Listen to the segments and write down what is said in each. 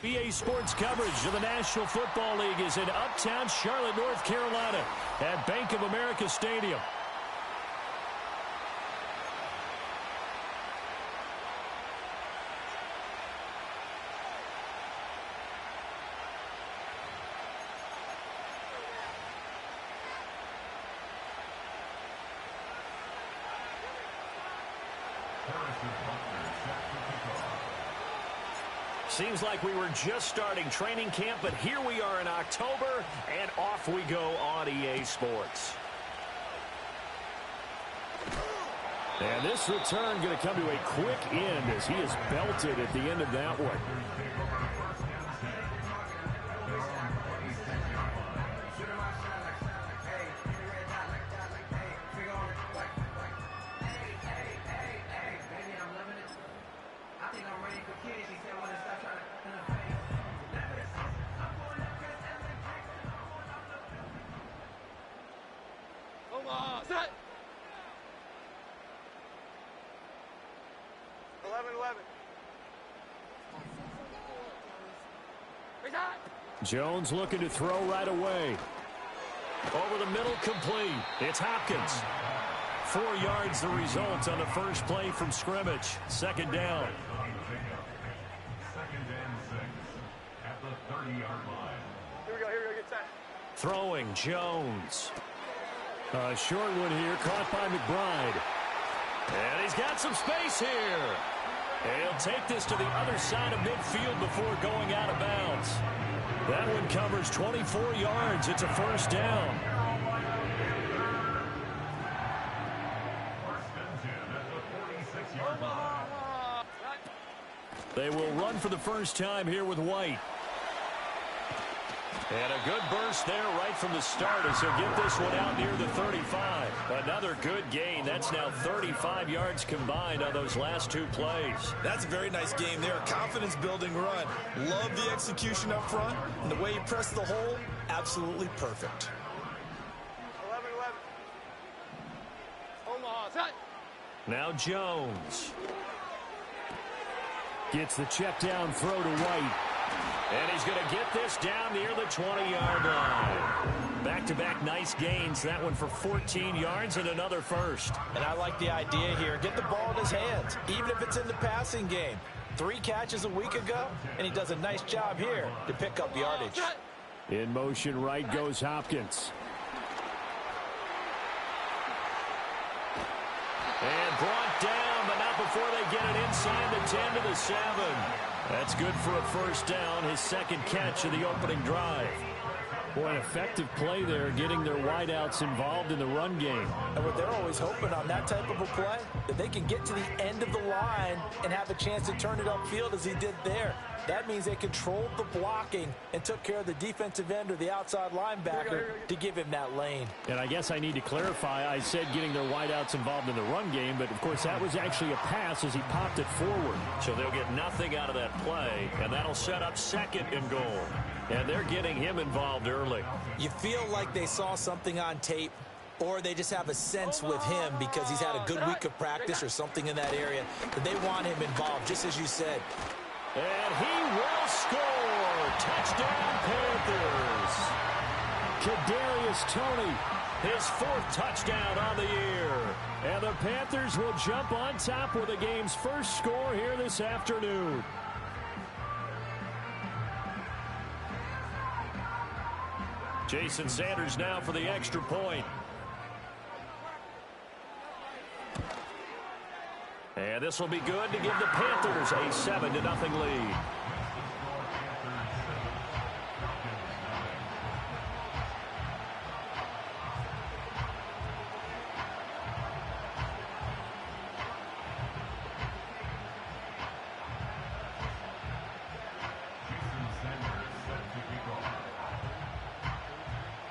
EA Sports coverage of the National Football League is in uptown Charlotte, North Carolina at Bank of America Stadium. Seems like we were just starting training camp, but here we are in October, and off we go on EA Sports. And this return going to come to a quick end as he is belted at the end of that one. Jones looking to throw right away. Over the middle, complete. It's Hopkins. 4 yards the result on the first play from scrimmage. Second down. Second and 6 at the 30-yard line. Here we go, get set. Throwing, Jones. A short one here, caught by McBride. And he's got some space here. He'll take this to the other side of midfield before going out of bounds. That one covers 24 yards. It's a first down. First and 10 at the 46-yard line. They will run for the first time here with White. And a good burst there right from the start as he'll get this one out near the 35. Another good gain. That's now 35 yards combined on those last 2 plays. That's a very nice game there. Confidence-building run. Love the execution up front. And the way he pressed the hole, absolutely perfect. 11-11. Omaha, set. Now Jones. Gets the check down throw to White. And he's going to get this down near the 20-yard line. Back-to-back nice gains. That one for 14 yards and another first. And I like the idea here. Get the ball in his hands, even if it's in the passing game. 3 catches a week ago, and he does a nice job here to pick up yardage. In motion, right goes Hopkins. And brought down, but not before they get it inside the 10 to the 7. That's good for a first down, his second catch of the opening drive. Boy, an effective play there, getting their wideouts involved in the run game. And what they're always hoping on that type of a play, that they can get to the end of the line and have a chance to turn it upfield as he did there. That means they controlled the blocking and took care of the defensive end or the outside linebacker to give him that lane. And I guess I need to clarify, I said getting their wideouts involved in the run game, but of course that was actually a pass as he popped it forward. So they'll get nothing out of that play, and that'll set up second and goal. And they're getting him involved early. You feel like they saw something on tape, or they just have a sense with him because he's had a good week of practice or something in that area that they want him involved, just as you said. And he will score. Touchdown, Panthers. Kadarius Toney, his 4th touchdown on the year. And the Panthers will jump on top with the game's first score here this afternoon. Jason Sanders now for the extra point. And this will be good to give the Panthers a 7-0 lead.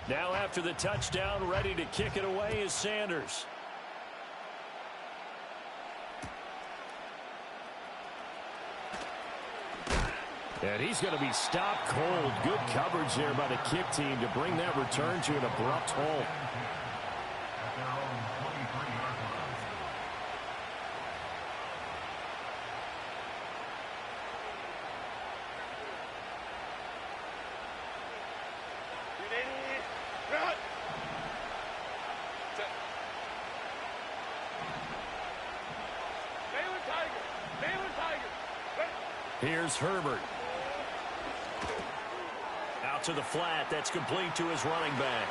Now after the touchdown, ready to kick it away is Sanders. And he's going to be stopped cold. Good coverage there by the kick team to bring that return to an abrupt halt. Here's Herbert. Out to the flat. That's complete to his running back.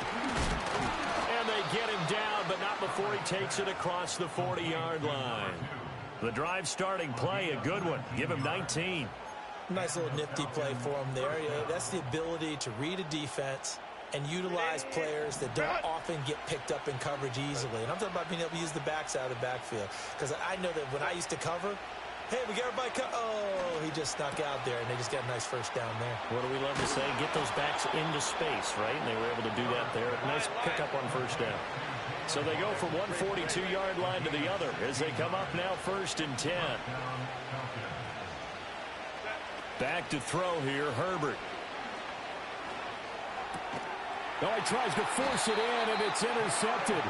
And they get him down, but not before he takes it across the 40-yard line. The drive starting play, a good one. Give him 19. Nice little nifty play for him there. Yeah, that's the ability to read a defense and utilize players that don't often get picked up in coverage easily. And I'm talking about being able to use the backs out of the backfield. Because I know that when I used to cover, hey, we got everybody oh, he just snuck out there, and they just got a nice first down there. What do we love to say? Get those backs into space, right? And they were able to do that there. Nice pickup on first down. So they go from one 42-yard line to the other as they come up now 1st and 10. Back to throw here, Herbert. Oh, he tries to force it in, and it's intercepted.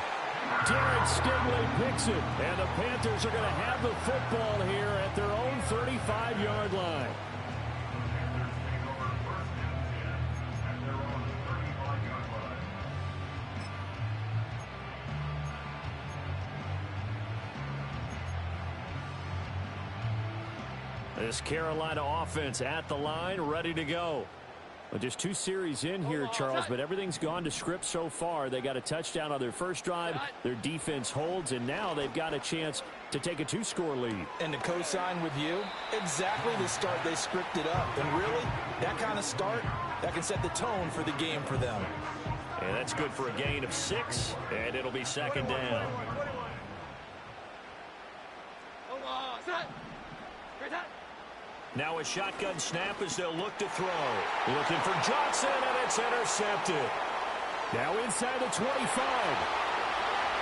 Derek Stingley picks it, and the Panthers are going to have the football here at their own 35-yard line. This Carolina offense at the line, ready to go. Well, just 2 series in here, Charles, but everything's gone to script so far. They got a touchdown on their first drive. Their defense holds, and now they've got a chance to take a 2-score lead. And to co-sign with you, exactly the start they scripted up. And really, that kind of start, that can set the tone for the game for them. And that's good for a gain of 6, and it'll be 2nd down. Now a shotgun snap as they'll look to throw. Looking for Johnson, and it's intercepted. Now inside the 25.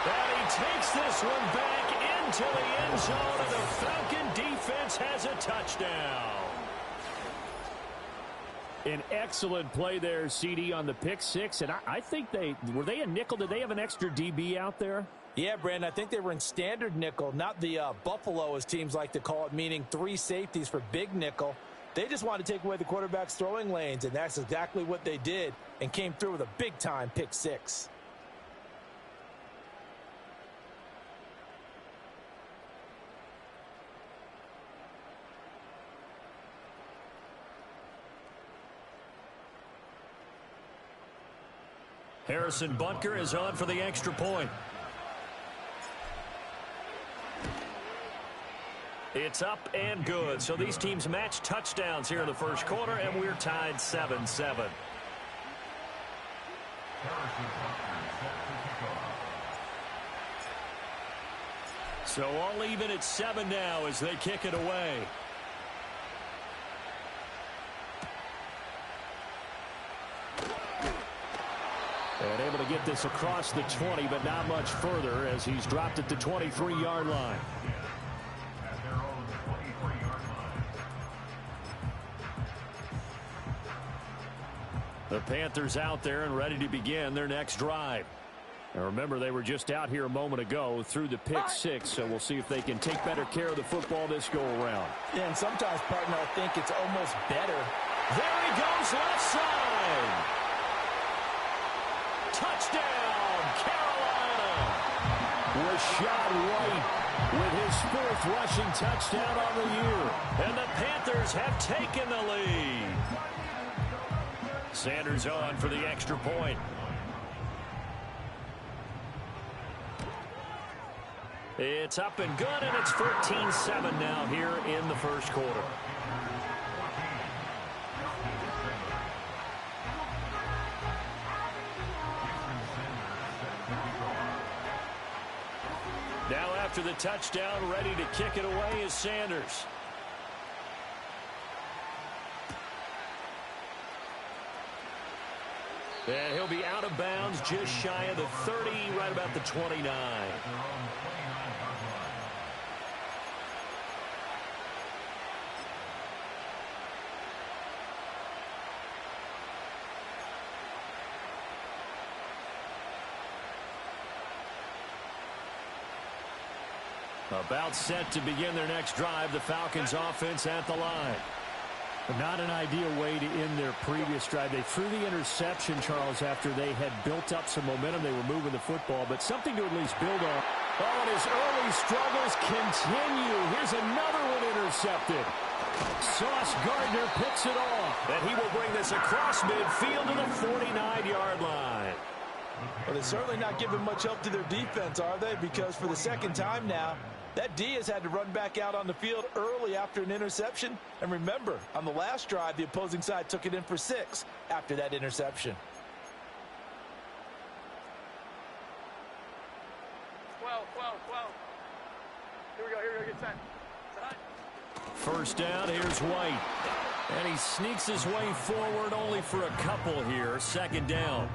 And he takes this one back into the end zone, and the Falcon defense has a touchdown. An excellent play there, CD, on the pick 6. And I think were they a nickel? Did they have an extra DB out there? Yeah, Brandon, I think they were in standard nickel, not the Buffalo, as teams like to call it, meaning 3 safeties for big nickel. They just wanted to take away the quarterback's throwing lanes, and that's exactly what they did, and came through with a big-time pick 6. Harrison Butker is on for the extra point. It's up and good. So these teams match touchdowns here in the first quarter, and we're tied 7-7. So all even at 7 now as they kick it away. And able to get this across the 20, but not much further as he's dropped at the 23-yard line. The Panthers out there and ready to begin their next drive. And remember, they were just out here a moment ago through the pick 6, so we'll see if they can take better care of the football this go-around. Yeah, and sometimes, partner, I think it's almost better. There he goes, left side. Touchdown, Carolina. Rashad White with his 4th rushing touchdown on the year. And the Panthers have taken the lead. Sanders on for the extra point. It's up and good, and it's 14-7 now here in the first quarter. Now after the touchdown, ready to kick it away is Sanders. And he'll be out of bounds just shy of the 30, right about the 29. About set to begin their next drive, the Falcons offense at the line. Not an ideal way to end their previous drive. They threw the interception, Charles, after they had built up some momentum. They were moving the football, but something to at least build on. Oh, and his early struggles continue. Here's another one intercepted. Sauce Gardner picks it off. And he will bring this across midfield to the 49-yard line. Well, they're certainly not giving much help to their defense, are they? Because for the second time now, that D has had to run back out on the field early after an interception. And remember, on the last drive, the opposing side took it in for 6 after that interception. 12. Here we go, get set. First down, here's White. And he sneaks his way forward only for a couple here. Second down.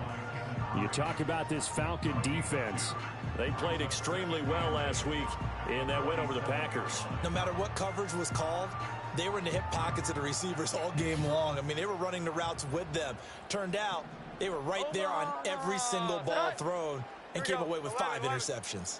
You talk about this Falcon defense. They played extremely well last week in that win over the Packers. No matter what coverage was called, they were in the hip pockets of the receivers all game long. I mean, they were running the routes with them. Turned out, they were right there on every single ball thrown and came away with 5 interceptions.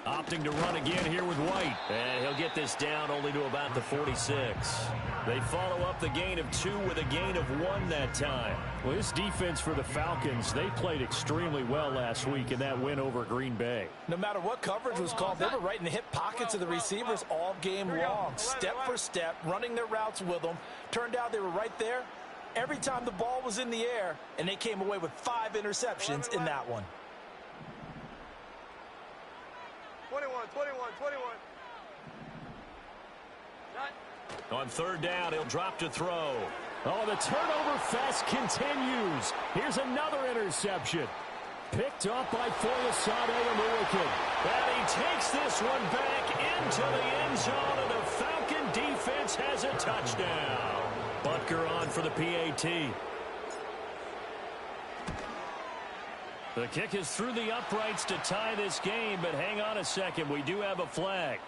Opting to run again here with White. And he'll get this down only to about the 46. They follow up the gain of 2 with a gain of 1 that time. Well, this defense for the Falcons, they played extremely well last week in that win over Green Bay. No matter what coverage was called, they were right in the hip pockets of the receivers all game long. Step for step, running their routes with them. Turned out they were right there every time the ball was in the air, and they came away with 5 interceptions in that one. 21. On third down, he'll drop to throw. Oh, the turnover fest continues. Here's another interception. Picked up by Foyesade Oluwakin. And he takes this one back into the end zone, and the Falcon defense has a touchdown. Butker on for the PAT. The kick is through the uprights to tie this game, but hang on a second. We do have a flag.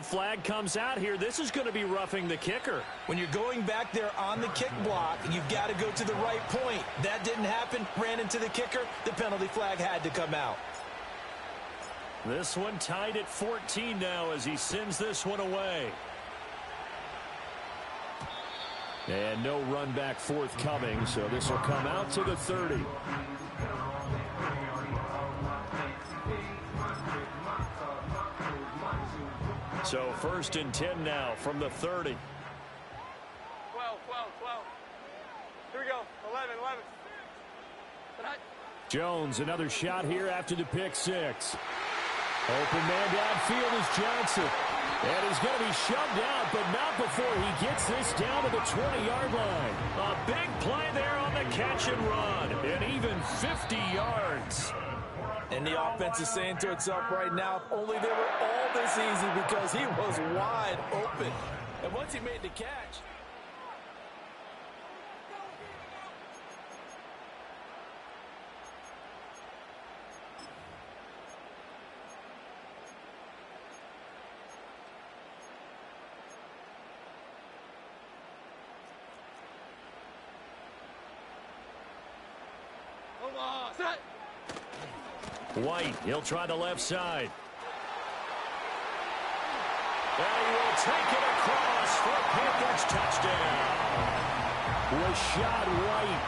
Flag comes out here. This is going to be roughing the kicker. When you're going back there on the kick block, you've got to go to the right point. That didn't happen. Ran into the kicker. The penalty flag had to come out. This one tied at 14 now as he sends this one away. And no run back forthcoming, so this will come out to the 30. So first and 10 now from the 30. 12. Here we go, 11. Jones, another shot here after the pick 6. Open man downfield is Johnson. And he's going to be shoved out, but not before he gets this down to the 20-yard line. A big play there on the catch and run. And even 50 yards. And the offense is saying to itself right now, if only they were all this easy, because he was wide open. And once he made the catch. Set. White, he'll try the left side. And he will take it across for a Panthers touchdown. Rashad White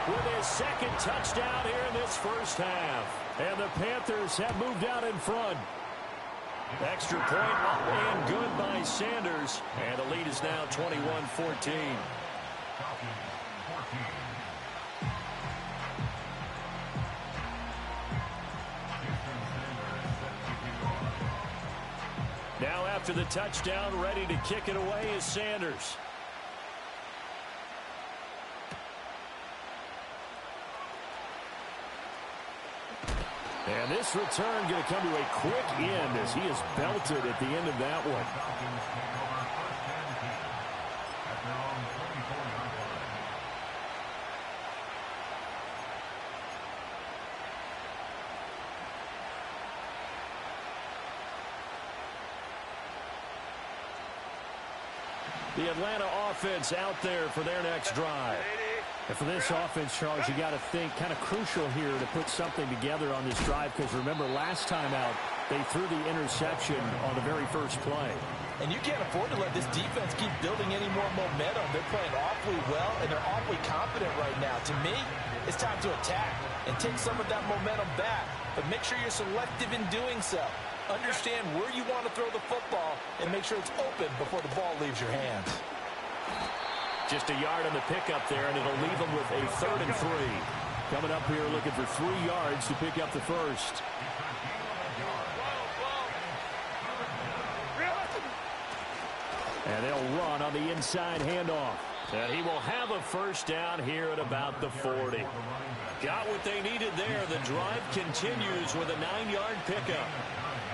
With his second touchdown here in this first half. and the Panthers have moved out in front. Extra point up and good by Sanders. And the lead is now 21-14. Now after the touchdown, ready to kick it away is Sanders. And this return going to come to a quick end as he is belted at the end of that one. The Atlanta offense out there for their next drive. And for this offense, Charles, you got to think kind of crucial here to put something together on this drive, because remember last time out they threw the interception on the very first play. And you can't afford to let this defense keep building any more momentum. They're playing awfully well, and they're awfully confident right now. To me, it's time to attack and take some of that momentum back, but make sure you're selective in doing so. Understand where you want to throw the football and make sure it's open before the ball leaves your hands. Just a yard on the pickup there, and it'll leave them with a 3rd and 3. Coming up here looking for 3 yards to pick up the first. And they'll run on the inside handoff. And he will have a first down here at about the 40. Got what they needed there. The drive continues with a 9-yard pickup.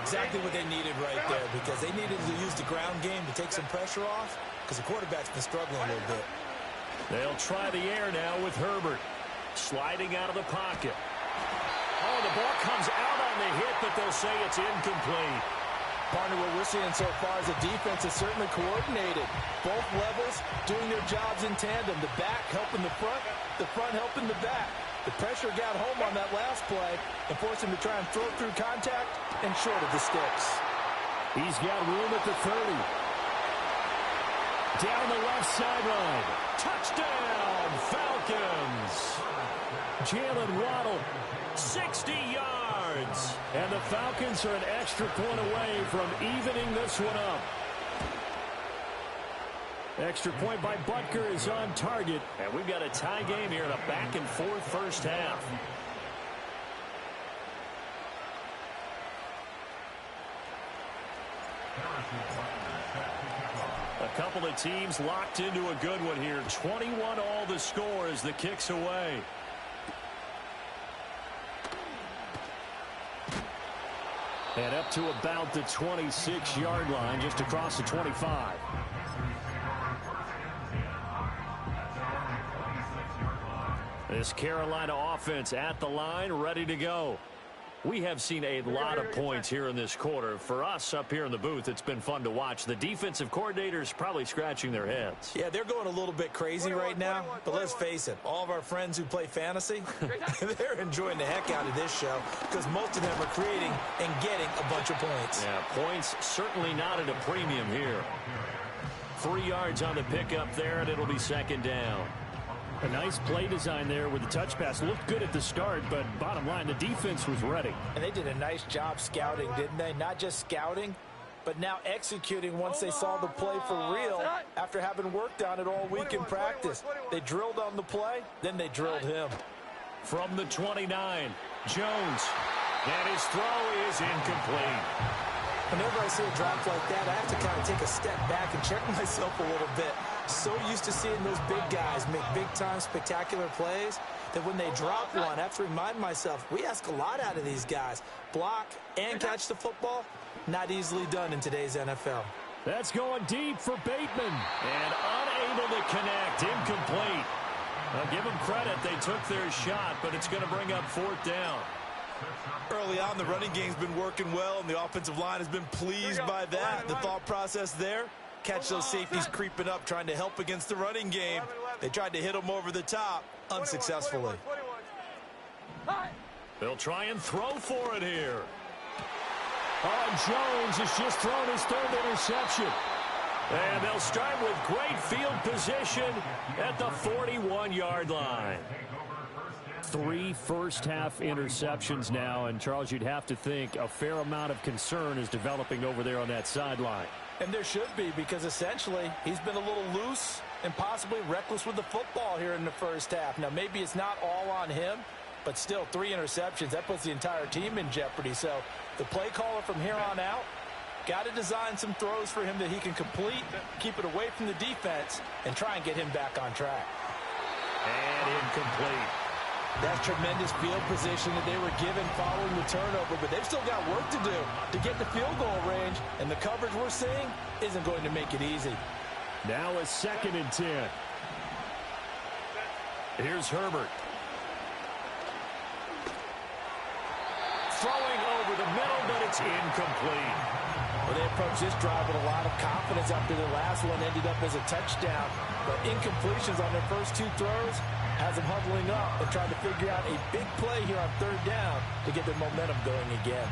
Exactly what they needed right there, because they needed to use the ground game to take some pressure off, because the quarterback's been struggling a little bit. They'll try the air now with Herbert. Sliding out of the pocket. Oh, the ball comes out on the hit, but they'll say it's incomplete. Partner, what we're seeing so far is the defense is certainly coordinated. Both levels doing their jobs in tandem. The back helping the front helping the back. The pressure got home on that last play and forced him to try and throw through contact and short of the sticks. He's got room at the 30. Down the left sideline. Touchdown, Falcons. Jalen Waddle. 60 yards. And the Falcons are an extra point away from evening this one up. Extra point by Butker is on target. And we've got a tie game here in a back-and-forth first half. A couple of teams locked into a good one here. 21 all the score as the kick's away. And up to about the 26-yard line, just across the 25. This Carolina offense at the line, ready to go. We have seen a lot of points here in this quarter. For us up here in the booth, it's been fun to watch. The defensive coordinators probably scratching their heads. Yeah, they're going a little bit crazy right now, but let's face it, all of our friends who play fantasy, they're enjoying the heck out of this show because most of them are creating and getting a bunch of points. Yeah, points certainly not at a premium here. 3 yards on the pickup there, and it'll be 2nd down. A nice play design there with the touch pass. Looked good at the start, but bottom line, the defense was ready. And they did a nice job scouting, didn't they? Not just scouting, but now executing once they saw the play for real after having worked on it all week in practice. They drilled on the play, then they drilled him. From the 29, Jones. And his throw is incomplete. Whenever I see a drop like that, I have to kind of take a step back and check myself a little bit. So used to seeing those big guys make big-time spectacular plays that when they drop one, I have to remind myself, we ask a lot out of these guys. Block and catch the football, not easily done in today's NFL. That's going deep for Bateman. And unable to connect, incomplete. I'll give them credit, they took their shot, but it's going to bring up 4th down. Early on, the running game's been working well, and the offensive line has been pleased by that. The thought process there, catch those safeties creeping up, trying to help against the running game. They tried to hit them over the top, unsuccessfully. They'll try and throw for it here. Oh, Jones has just thrown his 3rd interception. And they'll start with great field position at the 41-yard line. 3 first-half interceptions now, and Charles, you'd have to think a fair amount of concern is developing over there on that sideline. And there should be, because essentially he's been a little loose and possibly reckless with the football here in the first half. Now, maybe it's not all on him, but still 3 interceptions. That puts the entire team in jeopardy. So the play caller from here on out got to design some throws for him that he can complete, keep it away from the defense, and try and get him back on track. And incomplete. That's tremendous field position that they were given following the turnover, but they've still got work to do to get the field goal range, and the coverage we're seeing isn't going to make it easy. Now a 2nd and 10. Here's Herbert. Throwing over the middle, but it's incomplete. Well, they approached this drive with a lot of confidence after the last one ended up as a touchdown, but incompletions on their first 2 throws has them huddling up and trying to figure out a big play here on 3rd down to get their momentum going again.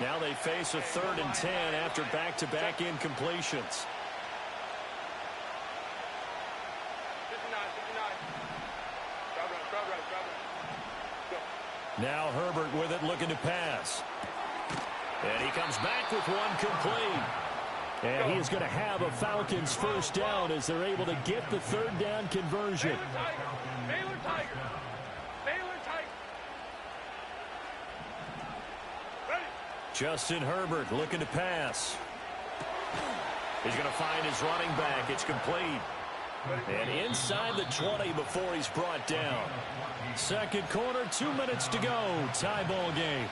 Now they face a 3rd and 10 after back-to-back incompletions. Now Herbert with it, looking to pass. And he comes back with one complete. And he is going to have a Falcons first down as they're able to get the third down conversion. Baylor Tiger. Baylor Tiger. Ready. Justin Herbert looking to pass. He's going to find his running back. It's complete. And inside the 20 before he's brought down. Second quarter, 2 minutes to go. Tie ball game.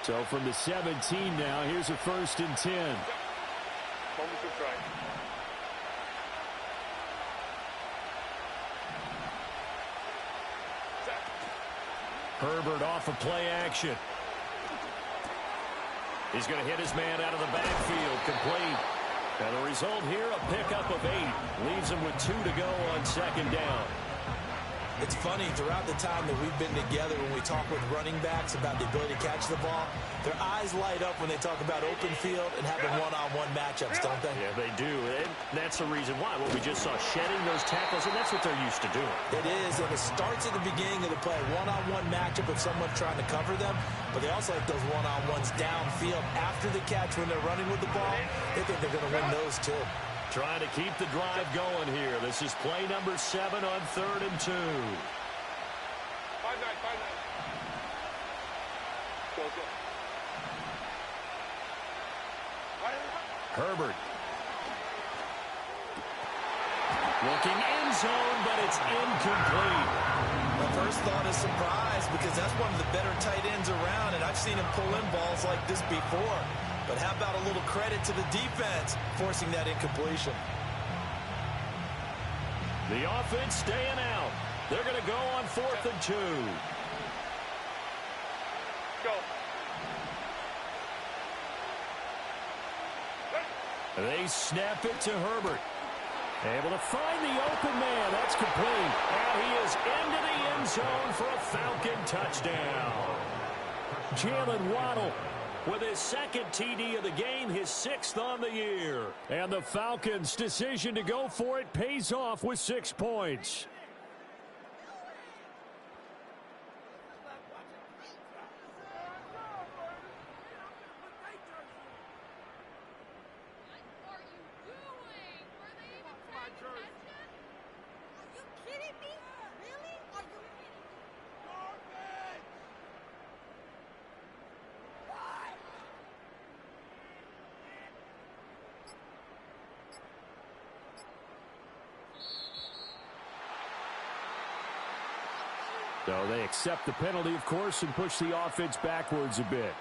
So from the 17 now, here's a 1st and 10. Herbert off of play action. He's going to hit his man out of the backfield, complete. And the result here, a pickup of 8. Leaves him with 2 to go on second down. It's funny, throughout the time that we've been together, when we talk with running backs about the ability to catch the ball, their eyes light up when they talk about open field and having one-on-one matchups, don't they? Yeah, they do. And that's the reason why. Well, we just saw shedding those tackles, and that's what they're used to doing. It is, and it starts at the beginning of the play. One-on-one matchup if someone's trying to cover them, but they also like those one-on-ones downfield after the catch when they're running with the ball. They think they're going to win those, too. Trying to keep the drive going here. This is play number 7 on 3rd and 2. 5-9. Go. Herbert. Looking end zone, but it's incomplete. My first thought is surprise because that's one of the better tight ends around, and I've seen him pull in balls like this before. But how about a little credit to the defense forcing that incompletion? The offense staying out. They're going to go on 4th and 2. Go. They snap it to Herbert. Able to find the open man. That's complete. And he is into the end zone for a Falcon touchdown. Jalen Waddle with his 2nd TD of the game, his 6th on the year. And the Falcons' decision to go for it pays off with 6 points. So they accept the penalty, of course, and push the offense backwards a bit.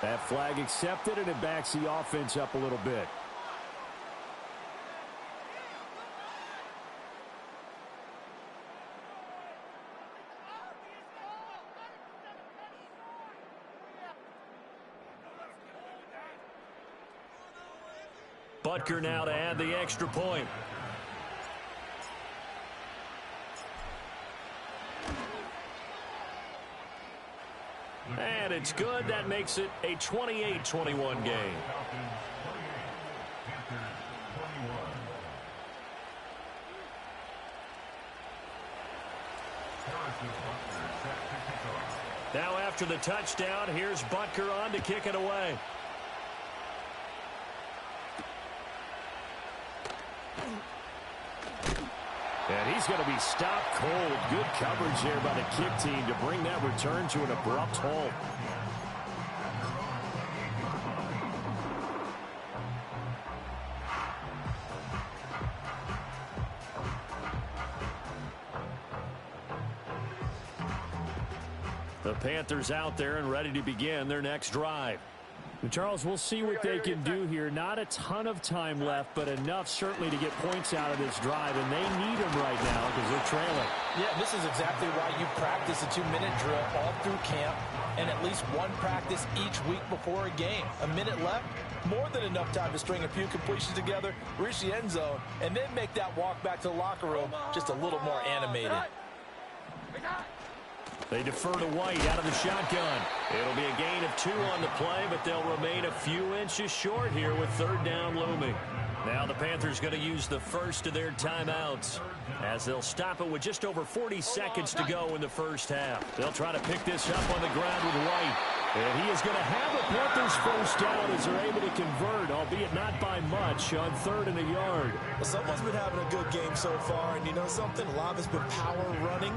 That flag accepted, and it backs the offense up a little bit. Butker now to add the extra point. And it's good. That makes it a 28-21 game. Now after the touchdown, here's Butker on to kick it away. And he's going to be stopped cold. Good coverage there by the kick team to bring that return to an abrupt halt. The Panthers out there and ready to begin their next drive. And Charles, we'll see what they can do here. Not a ton of time left, but enough certainly to get points out of this drive, and they need them right now because they're trailing. Yeah, this is exactly why you practice a 2-minute drill all through camp and at least one practice each week before a game. A minute left, more than enough time to string a few completions together, reach the end zone, and then make that walk back to the locker room just a little more animated. They defer to White out of the shotgun. It'll be a gain of 2 on the play, but they'll remain a few inches short here with third down looming. Now the Panthers going to use the first of their timeouts as they'll stop it with just over 40 seconds to go in the first half. They'll try to pick this up on the ground with White. And he is going to have the Panthers first down as they're able to convert, albeit not by much, on 3rd and a yard. Well, someone's been having a good game so far, and you know something? A lot of it's been power running.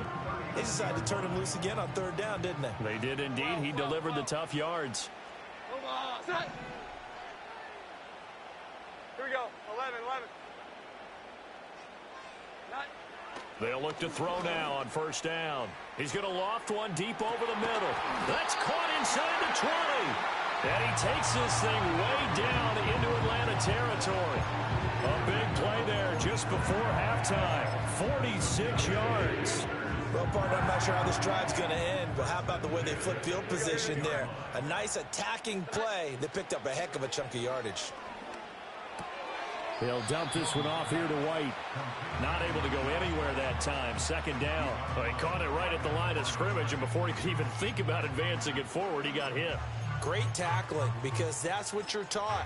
They decided to turn him loose again on 3rd down, didn't they? They did indeed. He delivered the tough yards. Here we go. 11. They'll look to throw now on first down. He's going to loft one deep over the middle. That's caught inside the 20. And he takes this thing way down into Atlanta territory. A big play there just before halftime. 46 yards. Well, partner, I'm not sure how this drive's going to end, but how about the way they flip field position there? A nice attacking play that picked up a heck of a chunk of yardage. They'll dump this one off here to White. Not able to go anywhere that time. 2nd down. Well, he caught it right at the line of scrimmage, and before he could even think about advancing it forward, he got hit. Great tackling, because that's what you're taught.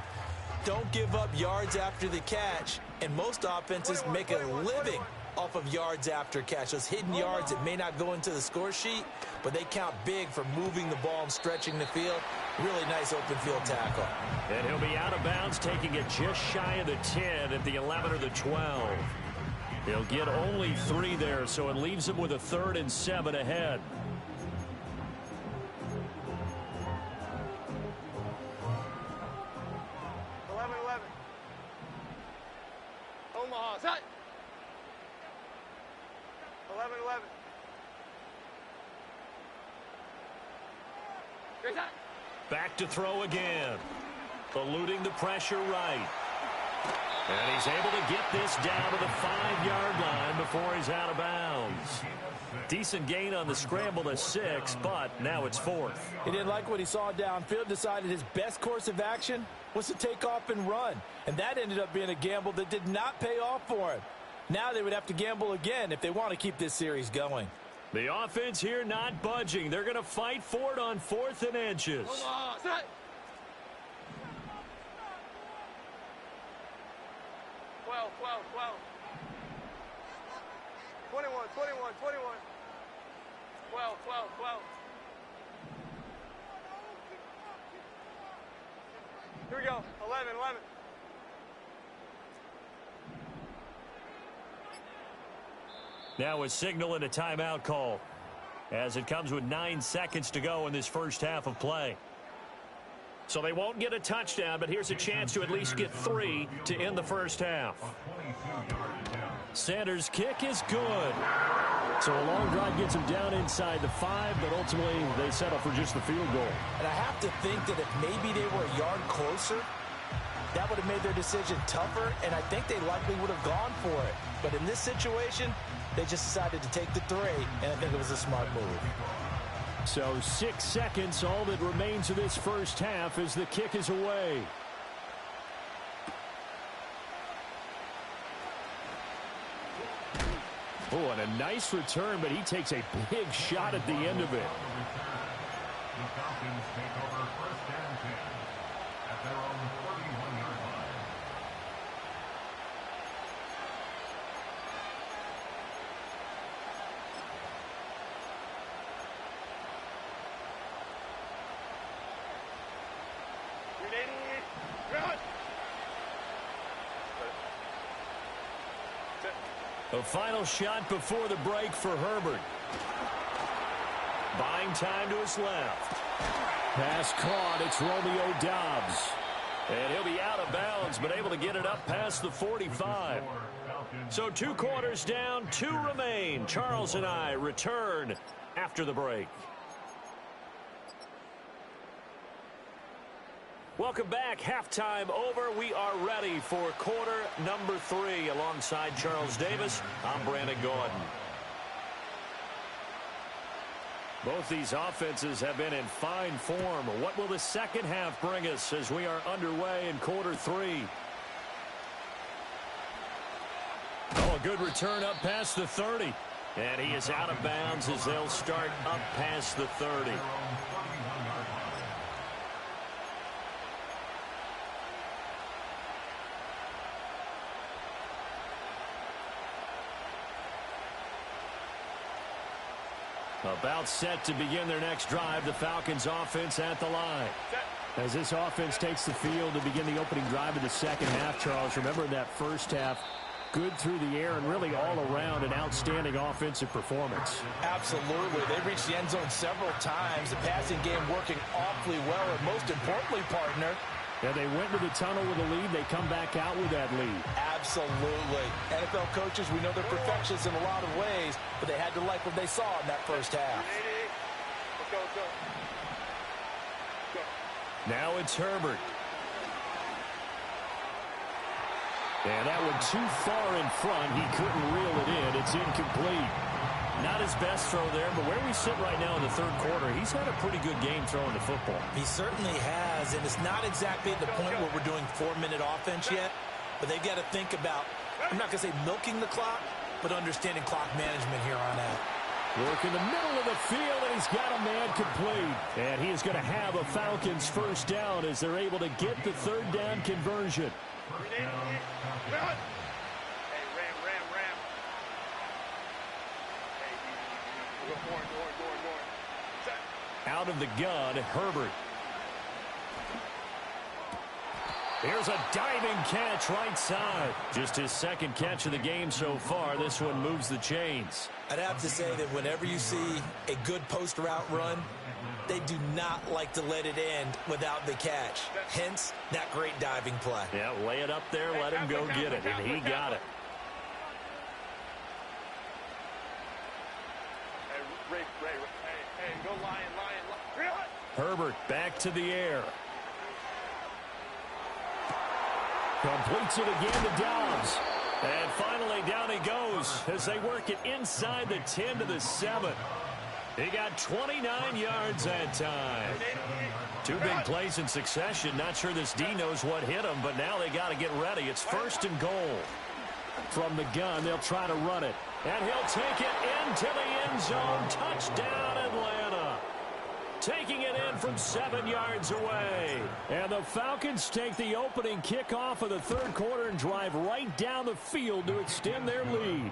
Don't give up yards after the catch, and most offenses make a living off of yards after catch. Those hidden yards that may not go into the score sheet, but they count big for moving the ball and stretching the field. Really nice open field tackle. And he'll be out of bounds, taking it just shy of the 10 at the 11 or the 12. He'll get only 3 there, so it leaves him with a 3rd and 7 ahead. Omaha, set. 11. Great time. Back to throw again. Eluding the pressure right. And he's able to get this down to the 5-yard line before he's out of bounds. Decent gain on the scramble to 6, but now it's 4th. He didn't like what he saw downfield, decided his best course of action was to take off and run. And that ended up being a gamble that did not pay off for him. Now they would have to gamble again if they want to keep this series going. The offense here not budging. They're going to fight for it on 4th and inches. Omaha, set. 12. 21. 12. Here we go. 11. Now a signal and a timeout call as it comes with 9 seconds to go in this first half of play. So they won't get a touchdown, but here's a chance to at least get 3 to end the first half. Sanders' kick is good. So a long drive gets him down inside the 5, but ultimately they settle for just the field goal. And I have to think that if maybe they were a yard closer, that would have made their decision tougher, and I think they likely would have gone for it. But in this situation, they just decided to take the 3, and I think it was a smart move. So 6 seconds, all that remains of this first half as the kick is away. Oh, and a nice return, but he takes a big shot at the end of it. The Falcons take over 1st and 10 at their own 41-yard line. A final shot before the break for Herbert. Buying time to his left. Pass caught. It's Romeo Doubs. And he'll be out of bounds, but able to get it up past the 45. So 2 quarters down, 2 remain. Charles and I return after the break. Welcome back. Halftime over. We are ready for quarter number 3. Alongside Charles Davis, I'm Brandon Gordon. Both these offenses have been in fine form. What will the second half bring us as we are underway in quarter 3? Oh, a good return up past the 30. And he is out of bounds as they'll start up past the 30. About set to begin their next drive. The Falcons offense at the line. As this offense takes the field to begin the opening drive of the second half, Charles, remember that first half, good through the air and really all around an outstanding offensive performance. Absolutely. They reached the end zone several times. The passing game working awfully well. And most importantly, partner, yeah, they went to the tunnel with a lead. They come back out with that lead. absolutely. NFL coaches, we know they're perfectionists in a lot of ways, but they had to like what they saw in that first half. Let's go, let's go. Now it's Herbert. And that one too far in front. He couldn't reel it in. It's incomplete. Not his best throw there, but where we sit right now in the third quarter, he's had a pretty good game throwing the football. He certainly has, and it's not exactly at the point where we're doing 4-minute offense yet, but they've got to think about, I'm not going to say milking the clock, but understanding clock management here on out. Work in the middle of the field, and he's got a man complete. And he is going to have a Falcons first down as they're able to get the third down conversion. Hey, ram. Hey, go forward. Set. Out of the gun, Herbert. Here's a diving catch right side. Just his second catch of the game so far. This one moves the chains. I'd have to say that whenever you see a good post route run, they do not like to let it end without the catch. Hence, that great diving play. Yeah, lay it up there, let him go get it, and he got it. Hey, go lion. Herbert back to the air. Completes it again to Dobbs. And finally down he goes as they work it inside the 10 to the 7. He got 29 yards that time. Two big plays in succession. Not sure this D knows what hit him, but now they got to get ready. It's first and goal. From the gun, they'll try to run it. And he'll take it into the end zone. Touchdown, Atlanta. Taking it in from 7 yards away. And the Falcons take the opening kickoff of the third quarter and drive right down the field to extend their lead.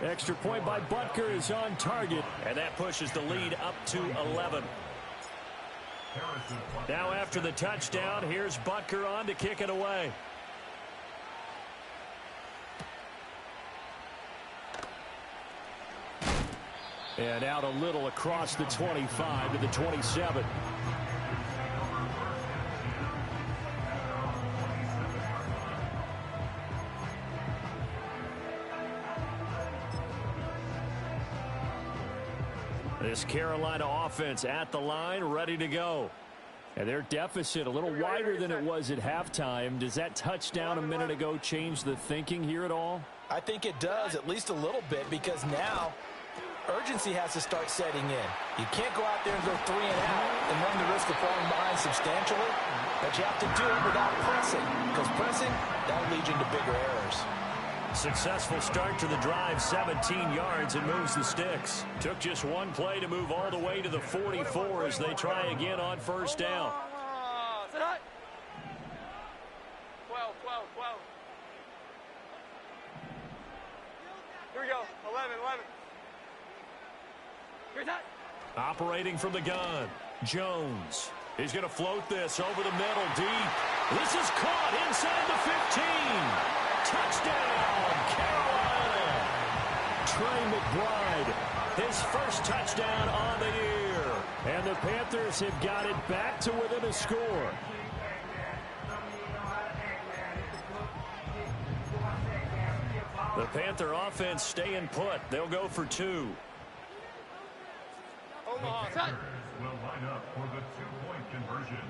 Extra point by Butker is on target. And that pushes the lead up to 11. Now after the touchdown, here's Butker on to kick it away. And out a little across the 25 to the 27. This Carolina offense at the line, ready to go. And their deficit a little wider than it was at halftime. Does that touchdown a minute ago change the thinking here at all? I think it does, at least a little bit, because now urgency has to start setting in. You can't go out there and go 3 and out and run the risk of falling behind substantially, but you have to do it without pressing, because pressing, that'll lead you into bigger errors. Successful start to the drive, 17 yards, and moves the sticks. Took just one play to move all the way to the 44 as they try again on first down. 12. Here we go, 11. Here's that. Operating from the gun, Jones. He's going to float this over the middle deep. This is caught inside the 15. Touchdown, Carolina. Trey McBride, His first touchdown on the year. and the Panthers have got it back to within a score. The Panther offense staying put. They'll go for 2. Omaha, set. Will line up for the 2-point conversion.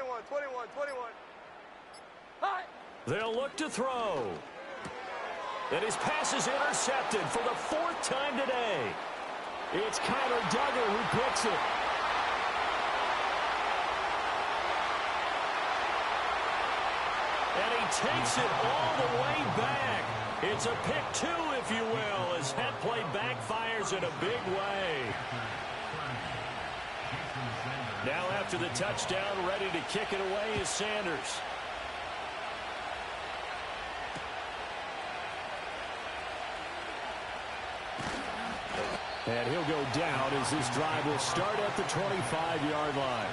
21, 21, 21. Hi. They'll look to throw. And his pass is intercepted for the 4th time today. It's Kyler Duggar who picks it. And he takes it all the way back. It's a pick 2, if you will, as that play backfires in a big way. Now after the touchdown, ready to kick it away is Sanders. And he'll go down as this drive will start at the 25-yard line.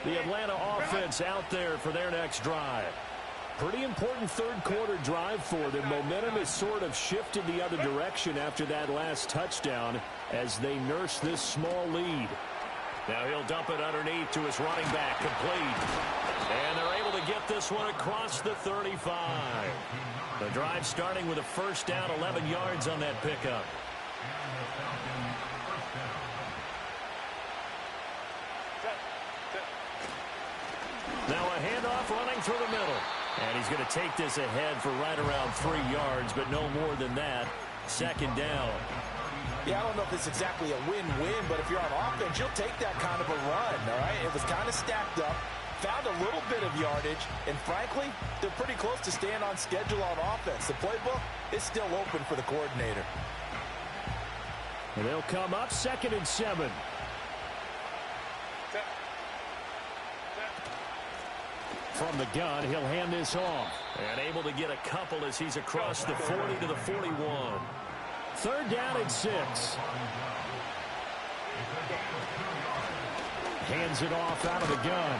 The Atlanta offense out there for their next drive. Pretty important third-quarter drive for them. Momentum has sort of shifted the other direction after that last touchdown as they nurse this small lead. Now he'll dump it underneath to his running back, complete. And they're able to get this one across the 35. The drive starting with a first down, 11 yards on that pickup. Now a handoff running through the middle. And he's going to take this ahead for right around 3 yards, but no more than that. Second down. Yeah, I don't know if it's exactly a win-win, but if you're on offense, you'll take that kind of a run, all right? It was kind of stacked up, found a little bit of yardage, and frankly, they're pretty close to staying on schedule on offense. The playbook is still open for the coordinator. And they'll come up 2nd and 7. From the gun, he'll hand this off. And able to get a couple as he's across the 40 to the 41. 3rd down and 6. Hands it off out of the gun.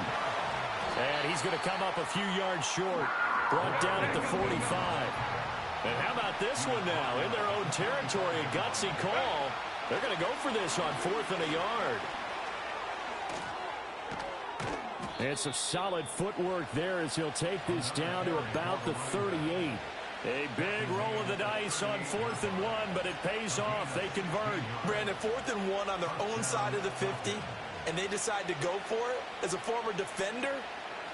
And he's going to come up a few yards short. Brought down at the 45. And how about this one now? In their own territory, a gutsy call. They're going to go for this on 4th and a yard. It's a solid footwork there as he'll take this down to about the 38. A big roll of the dice on 4th and 1, but it pays off. They convert. Brandon, 4th and 1 on their own side of the 50, and they decide to go for it. As a former defender,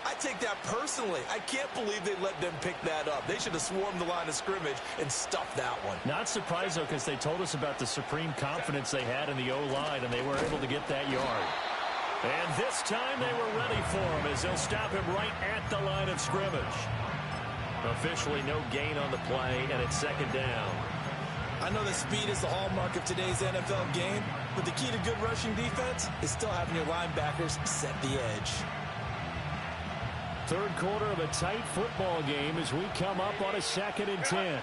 I take that personally. I can't believe they let them pick that up. They should have swarmed the line of scrimmage and stuffed that one. Not surprised, though, because they told us about the supreme confidence they had in the O-line, and they were able to get that yard. And this time they were ready for him as they'll stop him right at the line of scrimmage. Officially no gain on the play, and it's 2nd down. I know that speed is the hallmark of today's NFL game, but the key to good rushing defense is still having your linebackers set the edge. 3rd quarter of a tight football game as we come up on a 2nd and 10.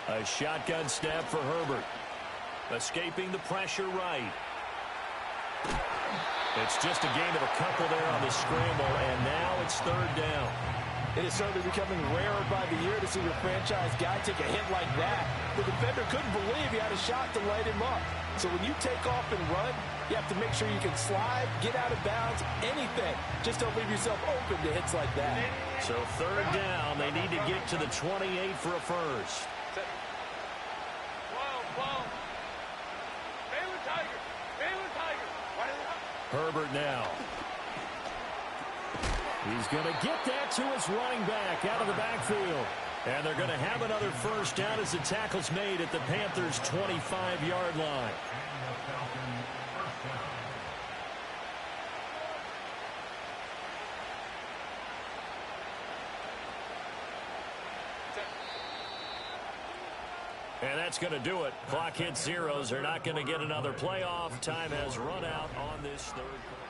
A shotgun snap for Herbert. Escaping the pressure right. It's just a gain of a couple there on the scramble, and now it's 3rd down. It is certainly becoming rarer by the year to see your franchise guy take a hit like that. The defender couldn't believe he had a shot to light him up. So when you take off and run, you have to make sure you can slide, get out of bounds, anything. Just don't leave yourself open to hits like that. So 3rd down, they need to get to the 28 for a first. Herbert now. He's going to get that to his running back out of the backfield. And they're going to have another first down as the tackle's made at the Panthers' 25-yard line. And that's going to do it. Clock hits zeros. They're not going to get another playoff. Time has run out on this 3rd quarter.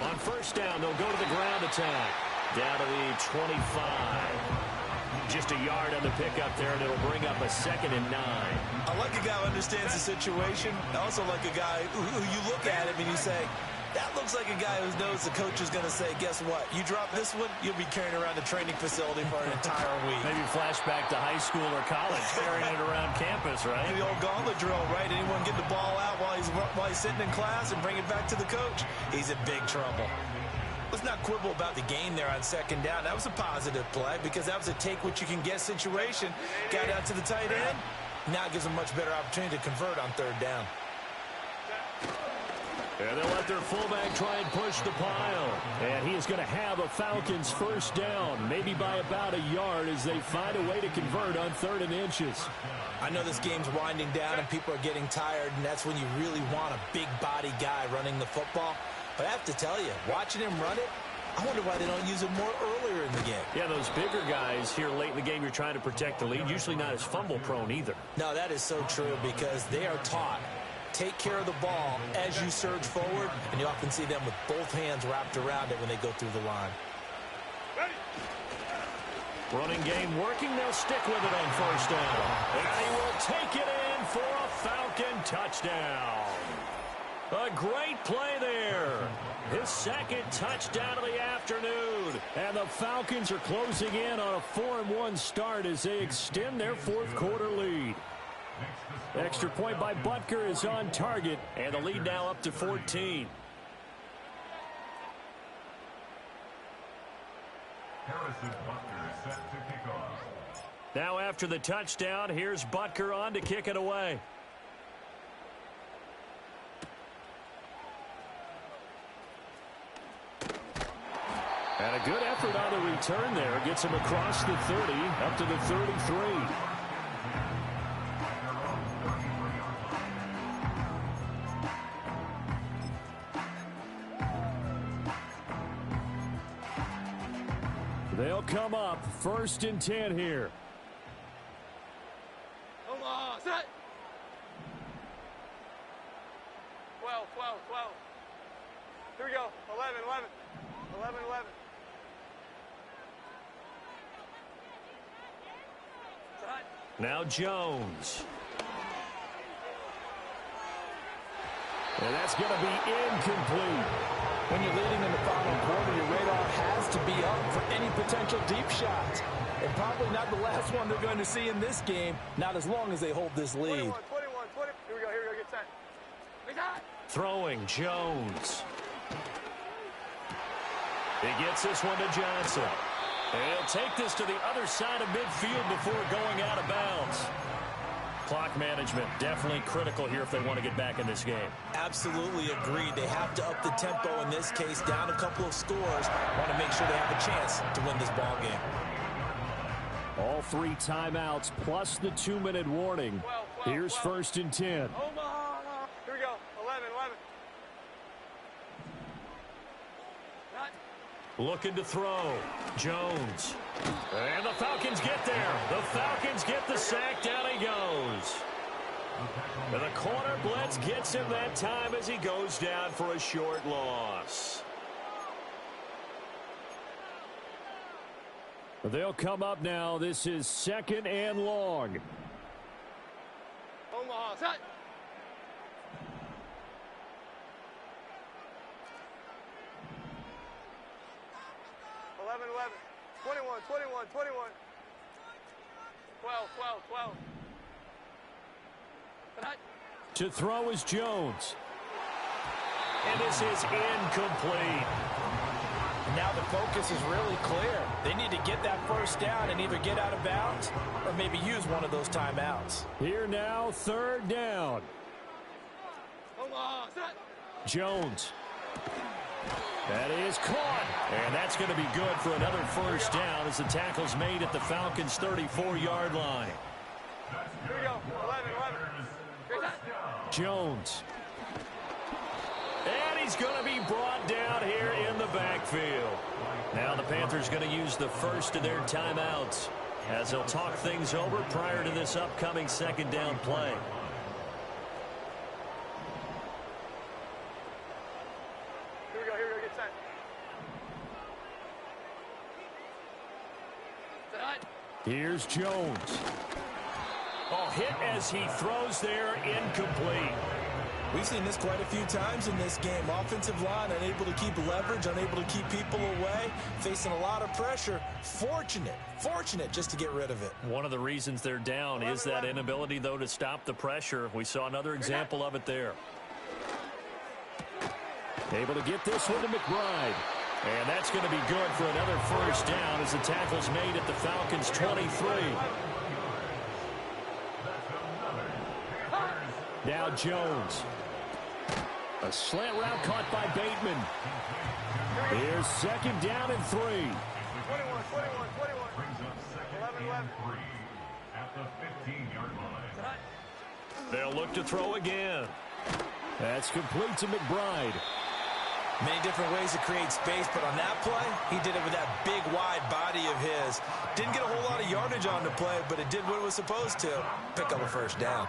On first down, they'll go to the ground attack. Down to the 25. just a yard on the pickup there, and it'll bring up a 2nd and 9. I like a guy who understands the situation. I also like a guy who you look at him and you say, that looks like a guy who knows the coach is going to say, guess what? You drop this one, you'll be carrying around the training facility for an entire week. Maybe flashback to high school or college, carrying it around campus, right? The old gauntlet drill, right? Anyone get the ball out while he's sitting in class and bring it back to the coach? He's in big trouble. Let's not quibble about the game there on 2nd down. That was a positive play because that was a take-what-you-can-get situation. Got out to the tight end. Now it gives them much better opportunity to convert on 3rd down. And they'll let their fullback try and push the pile. And he is going to have a Falcons 1st down, maybe by about a yard as they find a way to convert on 3rd and inches. I know this game's winding down and people are getting tired, and that's when you really want a big-body guy running the football. But I have to tell you, watching him run it, I wonder why they don't use it more earlier in the game. Yeah, those bigger guys here late in the game, you're trying to protect the lead, usually not as fumble-prone either. No, that is so true because they are taught. Take care of the ball as you surge forward, and you often see them with both hands wrapped around it when they go through the line. Running game working. They'll stick with it on 1st down. And he will take it in for a Falcon touchdown. A great play there. His 2nd touchdown of the afternoon. And the Falcons are closing in on a 4-1 start as they extend their 4th quarter lead. Extra point by Butker is on target, and the lead now up to 14. Harrison Butker set to kick off. Now after the touchdown, here's Butker on to kick it away. and a good effort on the return there. Gets him across the 30, up to the 33. They'll come up 1st and 10 here. Hold on, set. 12, 12, 12. Here we go. 11, 11. 11, 11. Set. Now Jones. And that's going to be incomplete. When you're leading in the final quarter, your radar has to be up for any potential deep shots. And probably not the last one they're going to see in this game, not as long as they hold this lead. 21, 20. Here we go, get set. We got. Throwing Jones. He gets this one to Johnson. And he'll take this to the other side of midfield before going out of bounds. Clock management definitely critical here if they want to get back in this game. Absolutely agreed. They have to up the tempo in this case, down a couple of scores. Want to make sure they have a chance to win this ball game. All 3 timeouts plus the 2-minute warning. 12, Here's 1st and 10. Omaha. Here we go. 11, 11. Not. Looking to throw. Jones. And the Falcons get there. The Falcons get the sack. Down he goes. And the corner blitz gets him that time as he goes down for a short loss. They'll come up now. This is 2nd and long. Omaha, set. Eleven, 11. 21, 21, 21. 12, 12, 12. Tonight. To throw is Jones. And this is incomplete. Now the focus is really clear. They need to get that 1st down and either get out of bounds or maybe use one of those timeouts. Here now, 3rd down. Omaha, set. Jones. That is caught. And that's going to be good for another 1st down as the tackle's made at the Falcons' 34-yard line. Here we go. 11, 11. Great set. Jones. And he's going to be brought down here in the backfield. Now the Panthers going to use the first of their timeouts as they'll talk things over prior to this upcoming 2nd down play. Here we go, get set. Tonight. Here's Jones. Oh, hit as he throws there, incomplete. We've seen this quite a few times in this game. Offensive line unable to keep leverage, unable to keep people away, facing a lot of pressure. Fortunate just to get rid of it. One of the reasons they're down is that inability, though, to stop the pressure. We saw another example of it there. Able to get this one to McBride. And that's going to be good for another first down as the tackle's made at the Falcons' 23. Now Jones. A slant route caught by Bateman. Here's second down and 3. 21. Brings up second and 3 at the 15-yard line. They'll look to throw again. That's complete to McBride. Many different ways to create space, but on that play, he did it with that big, wide body of his. Didn't get a whole lot of yardage on the play, but it did what it was supposed to. Pick up a first down.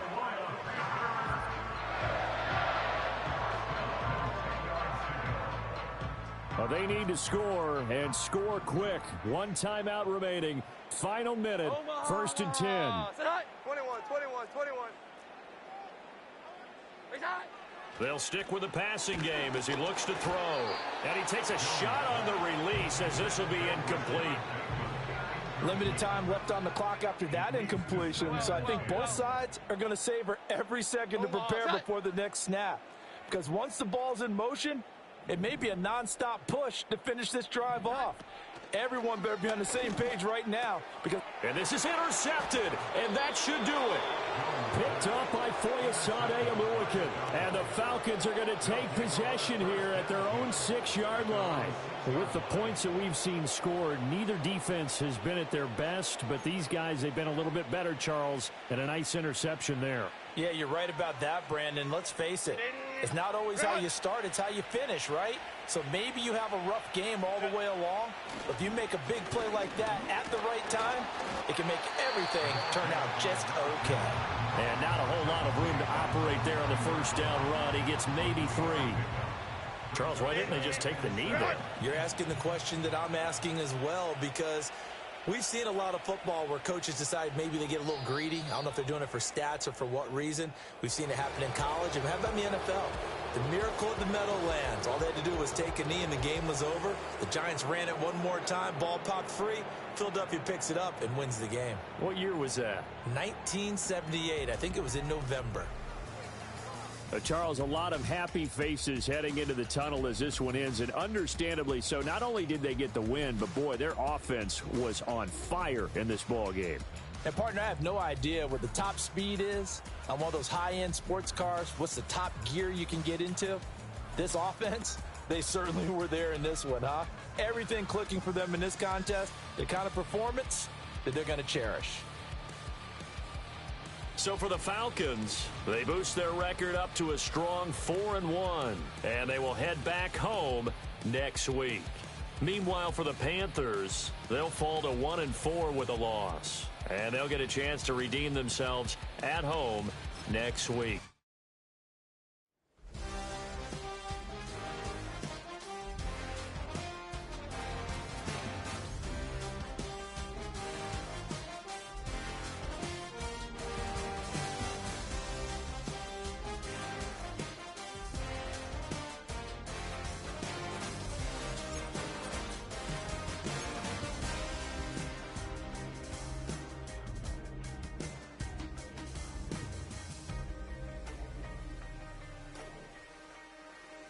Well, they need to score, and score quick. One timeout remaining. Final minute, first and 10. 21. They'll stick with the passing game as he looks to throw. And he takes a shot on the release as this will be incomplete. Limited time left on the clock after that incompletion, so I think both sides are going to savor every second to prepare before the next snap. Because once the ball's in motion, it may be a nonstop push to finish this drive off. Everyone better be on the same page right now. And this is intercepted, and that should do it. Picked up by Foyesade Aluakin. And the Falcons are going to take possession here at their own 6-yard line. With the points that we've seen scored, neither defense has been at their best, but these guys, they've been a little bit better, Charles, and a nice interception there. Yeah, you're right about that, Brandon. Let's face it. It's not always how you start, it's how you finish, right? So maybe you have a rough game all the way along, but if you make a big play like that at the right time, it can make everything turn out just okay. And not a whole lot of room to operate there on the first down run. He gets maybe 3. Charles, why didn't they just take the knee there? You're asking the question that I'm asking as well, because we've seen a lot of football where coaches decide maybe they get a little greedy. I don't know if they're doing it for stats or for what reason. We've seen it happen in college, and how about in the NFL? The miracle of the Meadowlands. All they had to do was take a knee, and the game was over. The Giants ran it one more time. Ball popped free. Philadelphia picks it up and wins the game. What year was that? 1978. I think it was in November. Charles, a lot of happy faces heading into the tunnel as this one ends, and understandably so. Not only did they get the win, but, boy, their offense was on fire in this ball game. And, partner, I have no idea what the top speed is on one of those high-end sports cars. What's the top gear you can get into? This offense, they certainly were there in this one, huh? Everything clicking for them in this contest, the kind of performance that they're going to cherish. So for the Falcons, they boost their record up to a strong 4-1, and they will head back home next week. Meanwhile, for the Panthers, they'll fall to 1-4 with a loss, and they'll get a chance to redeem themselves at home next week.